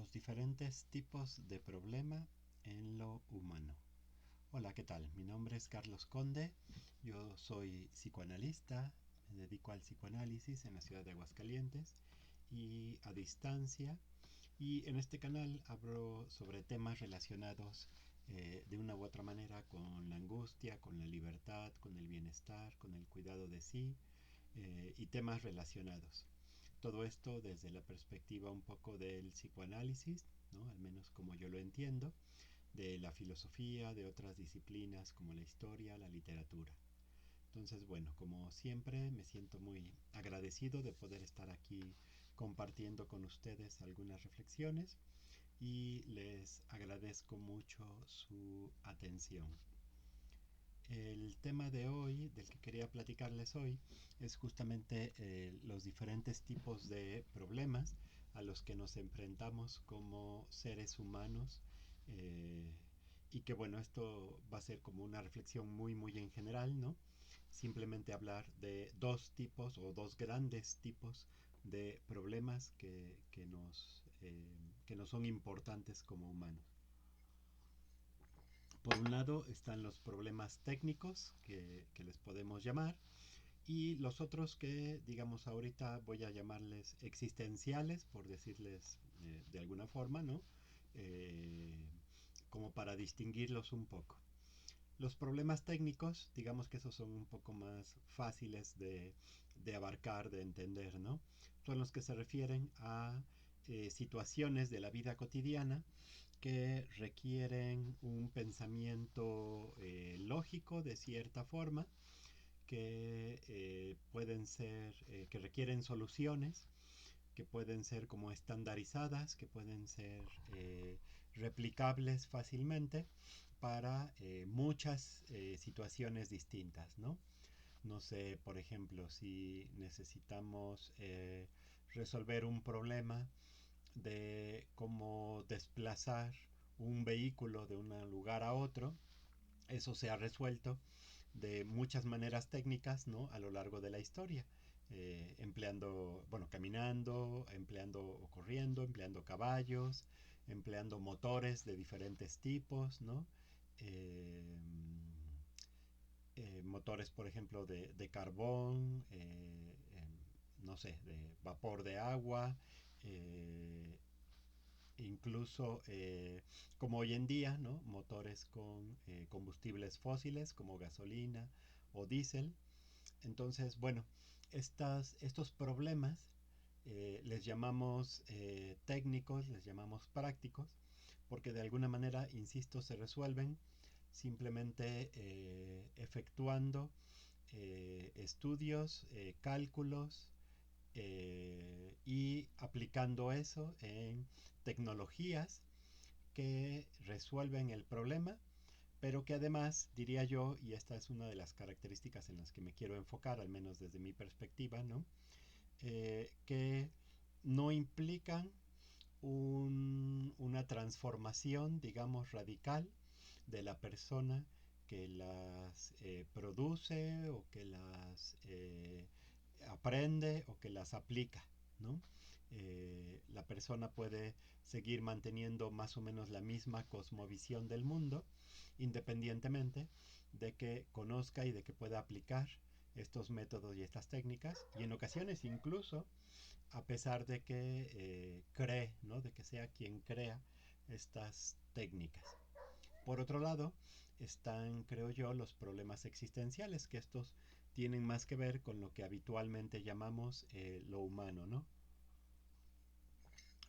los diferentes tipos de problema en lo humano. Hola, ¿qué tal? Mi nombre es Carlos Conde, yo soy psicoanalista, me dedico al psicoanálisis en la ciudad de Aguascalientes y a distancia, y en este canal hablo sobre temas relacionados de una u otra manera con la angustia, con la libertad, con el bienestar, con el cuidado de sí y temas relacionados. Todo esto desde la perspectiva un poco del psicoanálisis, ¿no? Al menos como yo lo entiendo, de la filosofía, de otras disciplinas como la historia, la literatura. Entonces, bueno, como siempre, me siento muy agradecido de poder estar aquí compartiendo con ustedes algunas reflexiones y les agradezco mucho su atención. El tema de hoy, del que quería platicarles hoy, es justamente los diferentes tipos de problemas a los que nos enfrentamos como seres humanos y que bueno, esto va a ser como una reflexión muy en general, ¿no? Simplemente hablar de dos tipos o dos grandes tipos de problemas que nos son importantes como humanos. Por un lado están los problemas técnicos que les podemos llamar y los otros que digamos ahorita voy a llamarles existenciales por decirles de alguna forma, ¿no? Eh, Como para distinguirlos un poco. Los problemas técnicos, digamos que esos son un poco más fáciles de abarcar, de entender, ¿no? Son los que se refieren a situaciones de la vida cotidiana que requieren un pensamiento lógico de cierta forma, que requieren soluciones, que pueden ser como estandarizadas, que pueden ser replicables fácilmente para muchas situaciones distintas, ¿no? No sé, por ejemplo, si necesitamos resolver un problema de cómo desplazar un vehículo de un lugar a otro, eso se ha resuelto de muchas maneras técnicas, ¿no? A lo largo de la historia. Empleando, bueno, caminando, empleando o corriendo, empleando caballos, empleando motores de diferentes tipos, ¿no? Eh, Motores, por ejemplo, de carbón, no sé, de vapor de agua, eh, incluso como hoy en día, ¿no? Motores con combustibles fósiles como gasolina o diésel. Entonces, bueno, estos problemas les llamamos técnicos, les llamamos prácticos, porque de alguna manera, insisto, se resuelven simplemente efectuando estudios, cálculos, y aplicando eso en tecnologías que resuelven el problema, pero que además, diría yo, y esta es una de las características en las que me quiero enfocar, al menos desde mi perspectiva, ¿no? Que no implican una transformación, digamos, radical de la persona que las produce o que las aprende o que las aplica, ¿no? La persona puede seguir manteniendo más o menos la misma cosmovisión del mundo, independientemente de que conozca y de que pueda aplicar estos métodos y estas técnicas, y en ocasiones incluso a pesar de que cree, ¿no? De que sea quien crea estas técnicas. Por otro lado, están, creo yo, los problemas existenciales, que estos tienen más que ver con lo que habitualmente llamamos lo humano, ¿no?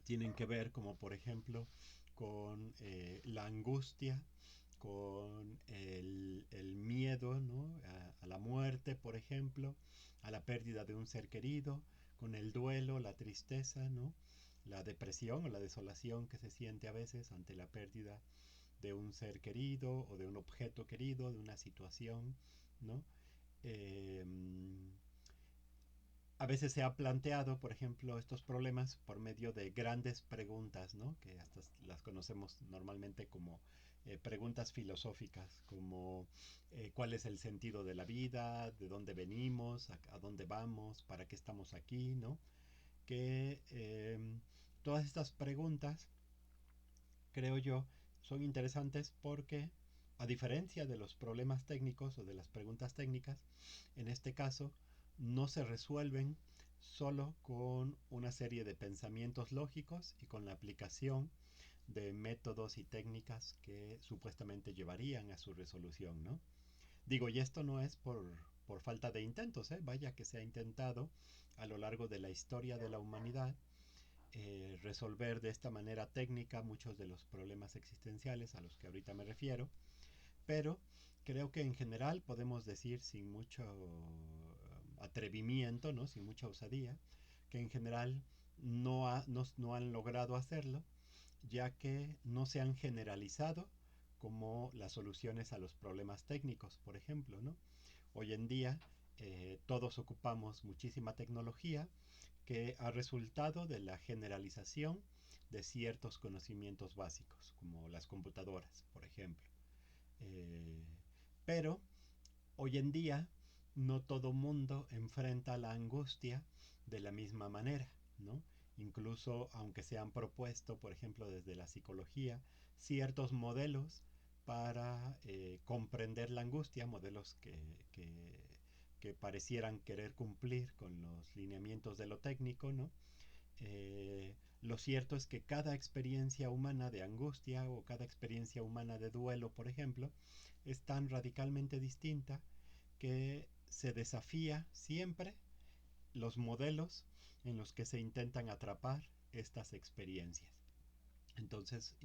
Tienen que ver, como por ejemplo, con la angustia, con el miedo, ¿no? A la muerte, por ejemplo, a la pérdida de un ser querido, con el duelo, la tristeza, ¿no? La depresión o la desolación que se siente a veces ante la pérdida de un ser querido o de un objeto querido, de una situación, ¿no? Eh, a veces se ha planteado, por ejemplo, estos problemas por medio de grandes preguntas, ¿no? Que hasta las conocemos normalmente como preguntas filosóficas, como cuál es el sentido de la vida, de dónde venimos, a dónde vamos, para qué estamos aquí, ¿no? Que todas estas preguntas creo yo, son interesantes porque, a diferencia de los problemas técnicos o de las preguntas técnicas, en este caso no se resuelven solo con una serie de pensamientos lógicos y con la aplicación de métodos y técnicas que supuestamente llevarían a su resolución, ¿no? Digo, y esto no es por falta de intentos, ¿eh? Vaya que se ha intentado a lo largo de la historia de la humanidad resolver de esta manera técnica muchos de los problemas existenciales a los que ahorita me refiero, pero creo que en general podemos decir sin mucho atrevimiento, ¿no? Sin mucha osadía, que en general no han logrado hacerlo, ya que no se han generalizado como las soluciones a los problemas técnicos, por ejemplo, ¿no? Hoy en día todos ocupamos muchísima tecnología que ha resultado de la generalización de ciertos conocimientos básicos, como las computadoras, por ejemplo. Eh, pero hoy en día no todo mundo enfrenta la angustia de la misma manera, ¿no? Incluso aunque se han propuesto, por ejemplo, desde la psicología, ciertos modelos para comprender la angustia, modelos que parecieran querer cumplir con los lineamientos de lo técnico, ¿no? Lo cierto es que cada experiencia humana de angustia o cada experiencia humana de duelo, por ejemplo, es tan radicalmente distinta que se desafía siempre los modelos en los que se intentan atrapar estas experiencias. Entonces,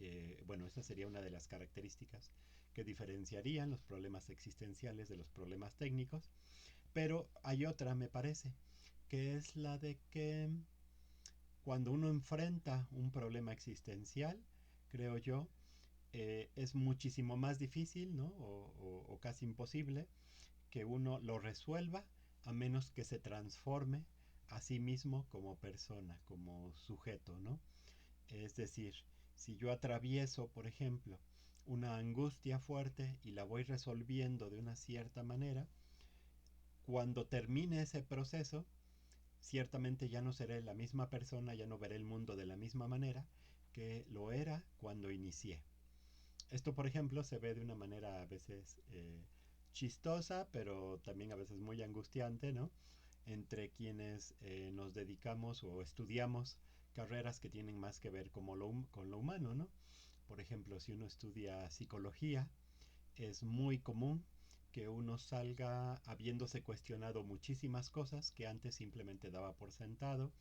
bueno, esta sería una de las características que diferenciarían los problemas existenciales de los problemas técnicos, pero hay otra, me parece, que es la de que cuando uno enfrenta un problema existencial, creo yo, es muchísimo más difícil, ¿no? O casi imposible que uno lo resuelva a menos que se transforme a sí mismo como persona, como sujeto, ¿no? Es decir, si yo atravieso, por ejemplo, una angustia fuerte y la voy resolviendo de una cierta manera, cuando termine ese proceso, ciertamente ya no seré la misma persona, ya no veré el mundo de la misma manera que lo era cuando inicié. Esto, por ejemplo, se ve de una manera a veces chistosa, pero también a veces muy angustiante, ¿no? Entre quienes nos dedicamos o estudiamos carreras que tienen más que ver con lo humano, ¿no? Por ejemplo, si uno estudia psicología, es muy común que uno salga habiéndose cuestionado muchísimas cosas que antes simplemente daba por sentado,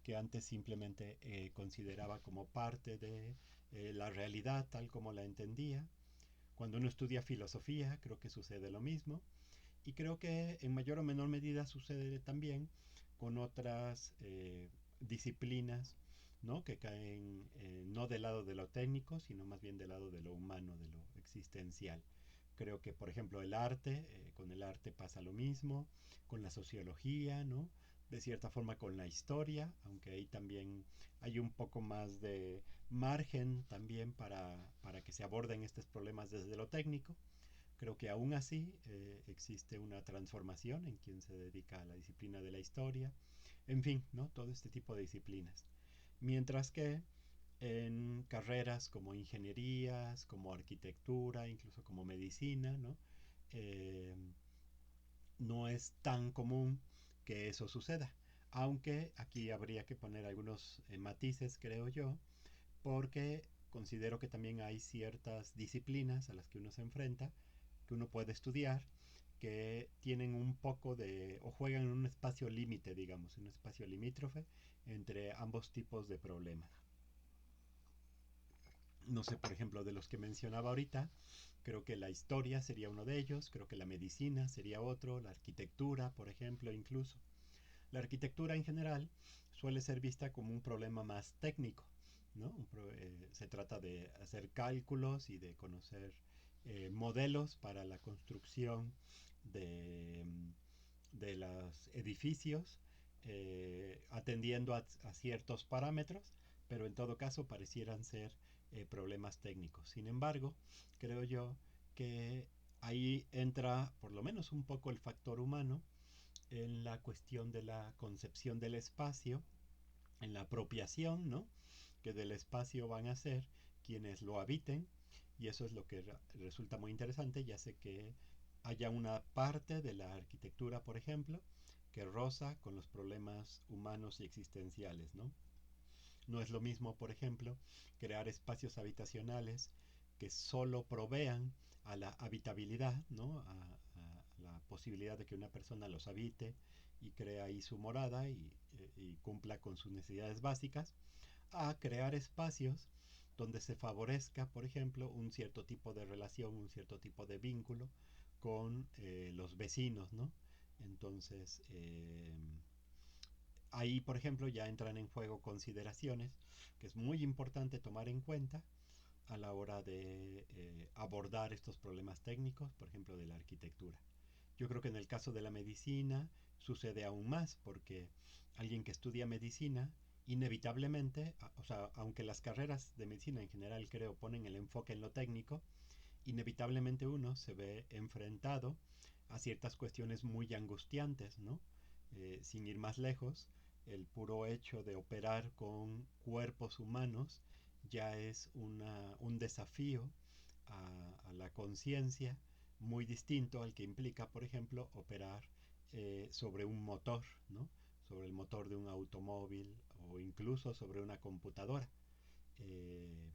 que antes simplemente consideraba como parte de la realidad tal como la entendía. Cuando uno estudia filosofía, creo que sucede lo mismo. Y creo que en mayor o menor medida sucede también con otras disciplinas, ¿no? Que caen no del lado de lo técnico, sino más bien del lado de lo humano, de lo existencial. Creo que, por ejemplo, el arte, con el arte pasa lo mismo, con la sociología, ¿no? De cierta forma con la historia, aunque ahí también hay un poco más de margen también para que se aborden estos problemas desde lo técnico. Creo que aún así existe una transformación en quien se dedica a la disciplina de la historia, en fin, ¿no? Todo este tipo de disciplinas. Mientras que en carreras como ingenierías, como arquitectura, incluso como medicina, ¿no? Eh, no es tan común que eso suceda. Aunque aquí habría que poner algunos matices, creo yo, porque considero que también hay ciertas disciplinas a las que uno se enfrenta, que uno puede estudiar, que tienen un poco de, o juegan en un espacio límite, digamos, un espacio limítrofe entre ambos tipos de problemas. No sé, por ejemplo, de los que mencionaba ahorita, creo que la historia sería uno de ellos, creo que la medicina sería otro, la arquitectura, por ejemplo, incluso. La arquitectura en general suele ser vista como un problema más técnico, ¿no? Se trata de hacer cálculos y de conocer modelos para la construcción de, de los edificios, atendiendo a ciertos parámetros, pero en todo caso parecieran ser problemas técnicos. Sin embargo, creo yo que ahí entra por lo menos un poco el factor humano en la cuestión de la concepción del espacio, en la apropiación, ¿no? Que del espacio van a ser quienes lo habiten, y eso es lo que resulta muy interesante, ya sé que haya una parte de la arquitectura, por ejemplo, que roza con los problemas humanos y existenciales, ¿no? No es lo mismo, por ejemplo, crear espacios habitacionales que solo provean a la habitabilidad, ¿no? A la posibilidad de que una persona los habite y crea ahí su morada y cumpla con sus necesidades básicas, a crear espacios donde se favorezca, por ejemplo, un cierto tipo de relación, un cierto tipo de vínculo con los vecinos, ¿no? Entonces, ahí, por ejemplo, ya entran en juego consideraciones que es muy importante tomar en cuenta a la hora de abordar estos problemas técnicos, por ejemplo, de la arquitectura. Yo creo que en el caso de la medicina sucede aún más, porque alguien que estudia medicina, inevitablemente, o sea, aunque las carreras de medicina en general creo ponen el enfoque en lo técnico, inevitablemente uno se ve enfrentado a ciertas cuestiones muy angustiantes, ¿no? Sin ir más lejos, el puro hecho de operar con cuerpos humanos ya es un desafío a la conciencia muy distinto al que implica, por ejemplo, operar sobre un motor, ¿no? Sobre el motor de un automóvil o incluso sobre una computadora. Eh,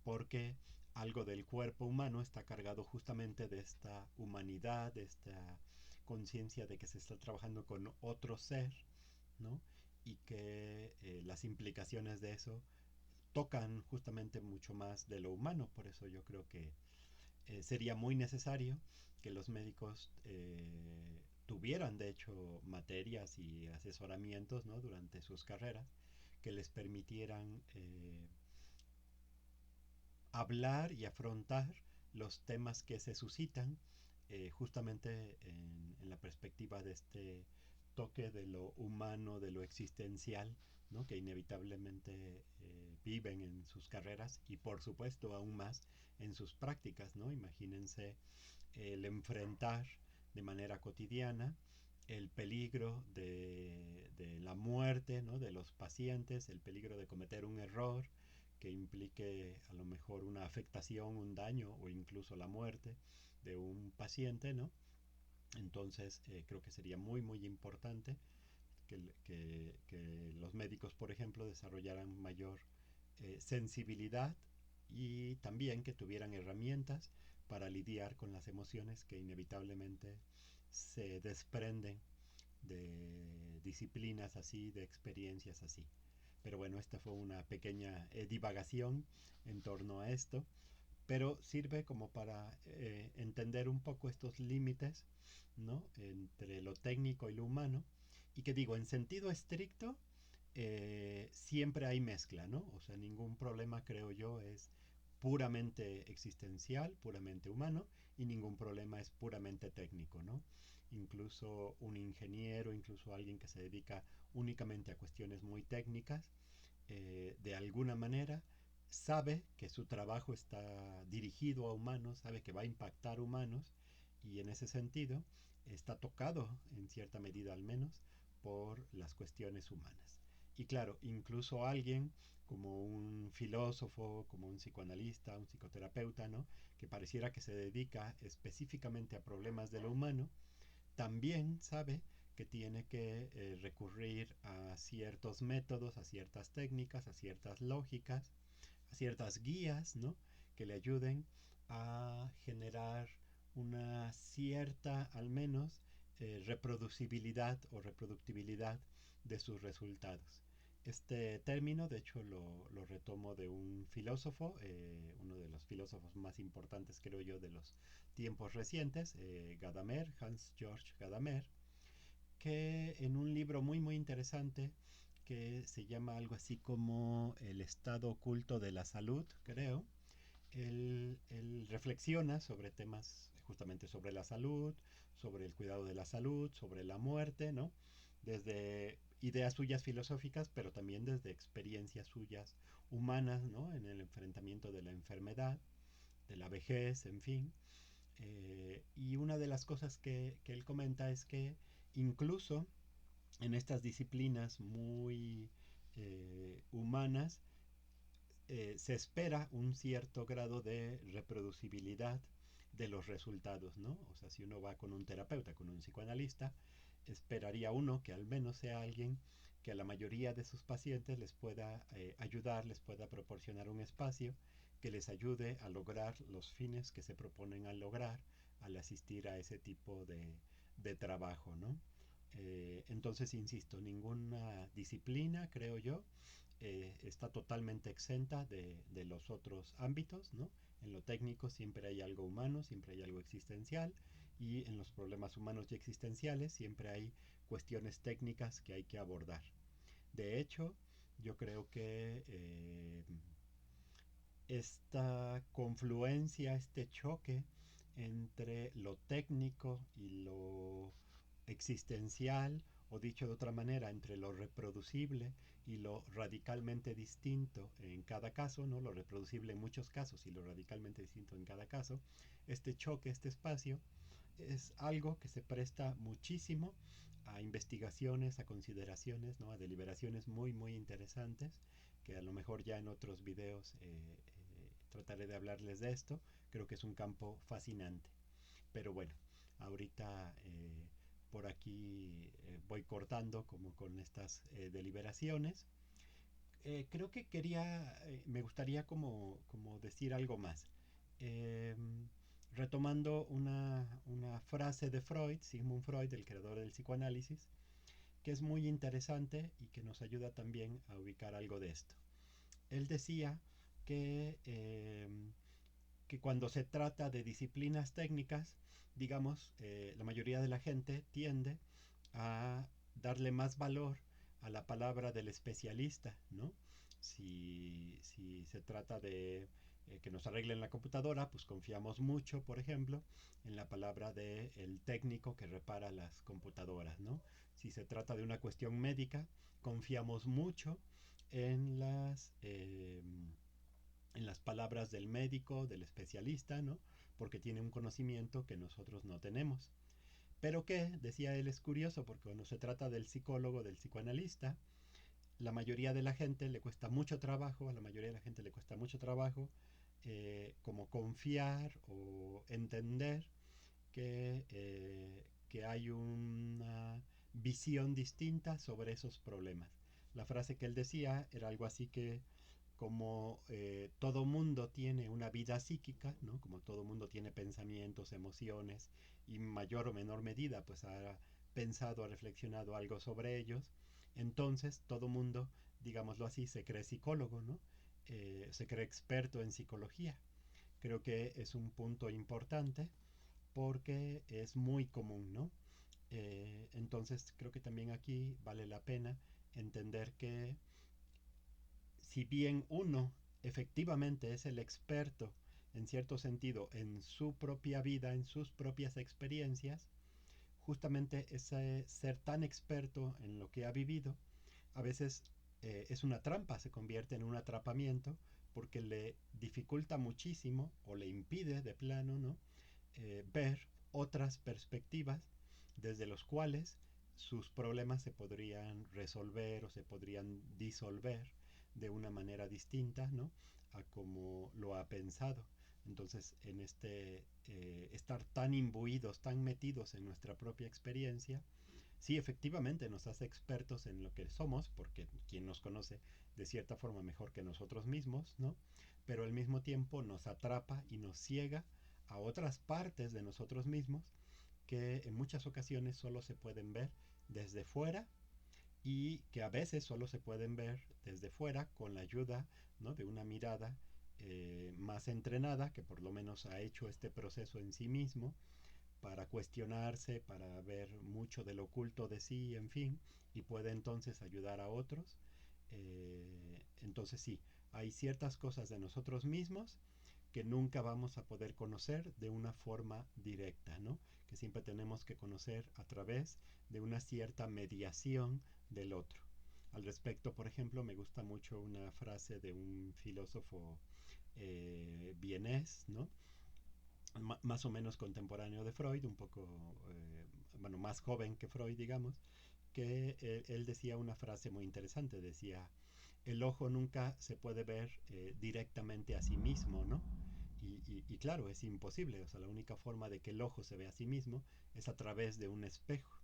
Porque algo del cuerpo humano está cargado justamente de esta humanidad, de esta conciencia de que se está trabajando con otro ser, ¿no? Y que las implicaciones de eso tocan justamente mucho más de lo humano. Por eso yo creo que sería muy necesario que los médicos tuvieran, de hecho, materias y asesoramientos, ¿no? Durante sus carreras que les permitieran hablar y afrontar los temas que se suscitan justamente en la perspectiva de este toque de lo humano, de lo existencial, ¿no? Que inevitablemente viven en sus carreras y por supuesto aún más en sus prácticas, ¿no? Imagínense el enfrentar de manera cotidiana el peligro de la muerte, ¿no? De los pacientes, el peligro de cometer un error que implique a lo mejor una afectación, un daño o incluso la muerte de un paciente, ¿no? Entonces creo que sería muy muy importante que los médicos, por ejemplo, desarrollaran mayor sensibilidad y también que tuvieran herramientas para lidiar con las emociones que inevitablemente se desprenden de disciplinas así, de experiencias así. Pero bueno, esta fue una pequeña divagación en torno a esto, pero sirve como para entender un poco estos límites, ¿no? Entre lo técnico y lo humano, y que digo, en sentido estricto, siempre hay mezcla, ¿no? O sea, ningún problema, creo yo, es puramente existencial, puramente humano, y ningún problema es puramente técnico, ¿no? Incluso un ingeniero, incluso alguien que se dedica únicamente a cuestiones muy técnicas, de alguna manera sabe que su trabajo está dirigido a humanos, sabe que va a impactar humanos y en ese sentido está tocado, en cierta medida al menos, por las cuestiones humanas. Y claro, incluso alguien como un filósofo, como un psicoanalista, un psicoterapeuta, ¿no? Que pareciera que se dedica específicamente a problemas de lo humano, también sabe que tiene que recurrir a ciertos métodos, a ciertas técnicas, a ciertas lógicas, a ciertas guías, ¿no? Que le ayuden a generar una cierta, al menos, reproducibilidad o reproductibilidad de sus resultados. Este término, de hecho, lo retomo de un filósofo, uno de los filósofos más importantes, creo yo, de los tiempos recientes, Gadamer, Hans Georg Gadamer, que en un libro muy muy interesante que se llama algo así como El estado oculto de la salud, creo, él reflexiona sobre temas justamente sobre la salud, sobre el cuidado de la salud, sobre la muerte, ¿no? Desde ideas suyas filosóficas, pero también desde experiencias suyas humanas, ¿no? En el enfrentamiento de la enfermedad, de la vejez, en fin. Y una de las cosas que él comenta es que incluso en estas disciplinas muy humanas, se espera un cierto grado de reproducibilidad de los resultados, ¿no? O sea, si uno va con un terapeuta, con un psicoanalista, esperaría uno que al menos sea alguien que a la mayoría de sus pacientes les pueda ayudar, les pueda proporcionar un espacio que les ayude a lograr los fines que se proponen al lograr al asistir a ese tipo de trabajo, ¿no? Entonces, insisto, ninguna disciplina, creo yo, está totalmente exenta de los otros ámbitos, ¿no? En lo técnico siempre hay algo humano, siempre hay algo existencial, y en los problemas humanos y existenciales siempre hay cuestiones técnicas que hay que abordar. De hecho, yo creo que esta confluencia, este choque entre lo técnico y lo existencial, o dicho de otra manera, entre lo reproducible y lo radicalmente distinto en cada caso, ¿no? Lo reproducible en muchos casos y lo radicalmente distinto en cada caso, este choque, este espacio, es algo que se presta muchísimo a investigaciones, a consideraciones, ¿no? A deliberaciones muy, muy interesantes, que a lo mejor ya en otros videos trataré de hablarles de esto. Creo que es un campo fascinante. Pero bueno, ahorita por aquí voy cortando como con estas deliberaciones. Creo que me gustaría como decir algo más. Eh, Retomando una frase de Freud, Sigmund Freud, el creador del psicoanálisis, que es muy interesante y que nos ayuda también a ubicar algo de esto. Él decía que, eh, que cuando se trata de disciplinas técnicas, digamos, la mayoría de la gente tiende a darle más valor a la palabra del especialista, ¿no? Si se trata de que nos arreglen la computadora, pues confiamos mucho, por ejemplo, en la palabra del técnico que repara las computadoras, ¿no? Si se trata de una cuestión médica, confiamos mucho en en las palabras del médico, del especialista, ¿no? Porque tiene un conocimiento que nosotros no tenemos. Pero que, decía él, es curioso porque cuando se trata del psicólogo, del psicoanalista, la mayoría de la gente le cuesta mucho trabajo, a la mayoría de la gente le cuesta mucho trabajo como confiar o entender que hay una visión distinta sobre esos problemas. La frase que él decía era algo así que como todo mundo tiene una vida psíquica, ¿no? Como todo mundo tiene pensamientos, emociones, y mayor o menor medida, pues ha pensado, ha reflexionado algo sobre ellos, entonces todo mundo, digámoslo así, se cree psicólogo, ¿no? Se cree experto en psicología. Creo que es un punto importante porque es muy común, ¿no? Entonces creo que también aquí vale la pena entender que si bien uno efectivamente es el experto, en cierto sentido, en su propia vida, en sus propias experiencias, justamente ese ser tan experto en lo que ha vivido, a veces es una trampa, se convierte en un atrapamiento, porque le dificulta muchísimo o le impide de plano, ¿no? Ver otras perspectivas desde los cuales sus problemas se podrían resolver o se podrían disolver de una manera distinta, ¿no? A como lo ha pensado. Entonces, en estar tan imbuidos, tan metidos en nuestra propia experiencia, sí, efectivamente nos hace expertos en lo que somos, porque quien nos conoce de cierta forma mejor que nosotros mismos, ¿no? Pero al mismo tiempo nos atrapa y nos ciega a otras partes de nosotros mismos que en muchas ocasiones solo se pueden ver desde fuera y que a veces solo se pueden ver desde fuera con la ayuda, ¿no? De una mirada más entrenada que por lo menos ha hecho este proceso en sí mismo para cuestionarse, para ver mucho del oculto de sí, en fin, y puede entonces ayudar a otros. Entonces sí, hay ciertas cosas de nosotros mismos que nunca vamos a poder conocer de una forma directa, ¿no? Que siempre tenemos que conocer a través de una cierta mediación del otro. Al respecto, por ejemplo, me gusta mucho una frase de un filósofo vienés, ¿no? Más o menos contemporáneo de Freud, un poco, bueno, más joven que Freud, digamos, que él decía una frase muy interesante, decía, el ojo nunca se puede ver directamente a sí mismo, ¿no? Y claro, es imposible, o sea, la única forma de que el ojo se vea a sí mismo es a través de un espejo,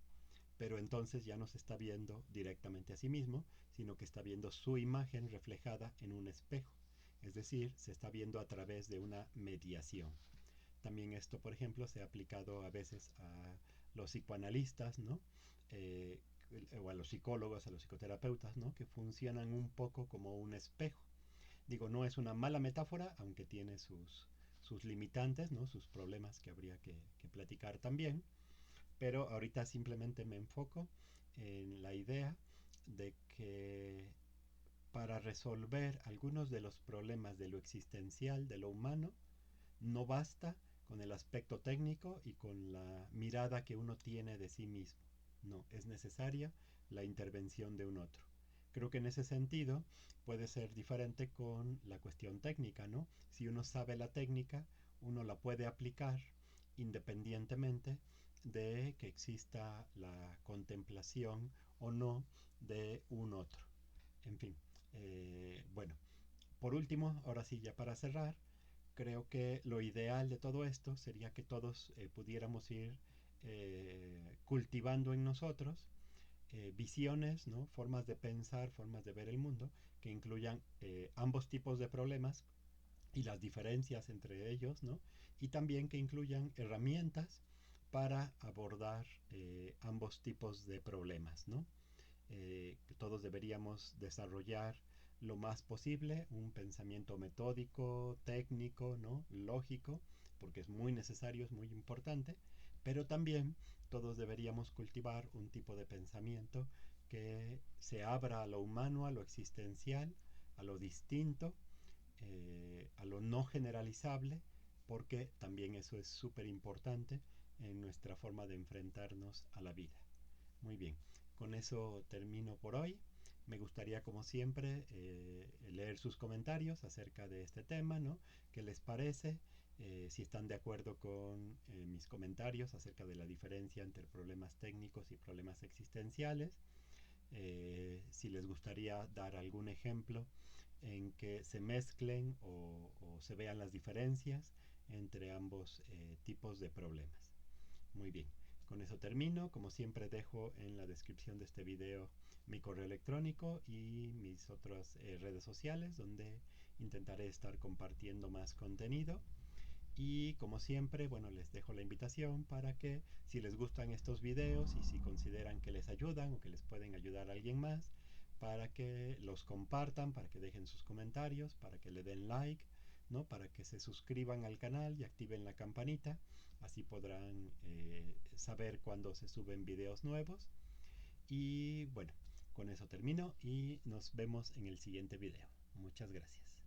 pero entonces ya no se está viendo directamente a sí mismo, sino que está viendo su imagen reflejada en un espejo, es decir, se está viendo a través de una mediación. También esto, por ejemplo, se ha aplicado a veces a los psicoanalistas, ¿no? Eh, o a los psicólogos, a los psicoterapeutas, ¿no? Que funcionan un poco como un espejo. Digo, no es una mala metáfora, aunque tiene sus limitantes, ¿no? Sus problemas que habría que platicar también. Pero ahorita simplemente me enfoco en la idea de que para resolver algunos de los problemas de lo existencial, de lo humano, no basta con el aspecto técnico y con la mirada que uno tiene de sí mismo. No, es necesaria la intervención de un otro. Creo que en ese sentido puede ser diferente con la cuestión técnica, ¿no? Si uno sabe la técnica, uno la puede aplicar independientemente de que exista la contemplación o no de un otro. En fin, bueno, por último, ahora sí, ya para cerrar, creo que lo ideal de todo esto sería que todos pudiéramos ir cultivando en nosotros visiones, ¿no? Formas de pensar, formas de ver el mundo, que incluyan ambos tipos de problemas y las diferencias entre ellos, ¿no? Y también que incluyan herramientas para abordar ambos tipos de problemas, ¿no? Que todos deberíamos desarrollar lo más posible un pensamiento metódico, técnico, ¿no? Lógico, porque es muy necesario, es muy importante, pero también todos deberíamos cultivar un tipo de pensamiento que se abra a lo humano, a lo existencial, a lo distinto, a lo no generalizable, porque también eso es súper importante en nuestra forma de enfrentarnos a la vida. Muy bien, con eso termino por hoy. Me gustaría, como siempre, leer sus comentarios acerca de este tema, ¿no? ¿Qué les parece? Si están de acuerdo con mis comentarios acerca de la diferencia entre problemas técnicos y problemas existenciales. Si les gustaría dar algún ejemplo en que se mezclen o se vean las diferencias entre ambos tipos de problemas. Muy bien, con eso termino. Como siempre dejo en la descripción de este video mi correo electrónico y mis otras redes sociales donde intentaré estar compartiendo más contenido. Y como siempre, bueno, les dejo la invitación para que si les gustan estos videos y si consideran que les ayudan o que les pueden ayudar a alguien más, para que los compartan, para que dejen sus comentarios, para que le den like, ¿no? Para que se suscriban al canal y activen la campanita, así podrán saber cuando se suben videos nuevos. Y bueno, con eso termino y nos vemos en el siguiente video. Muchas gracias.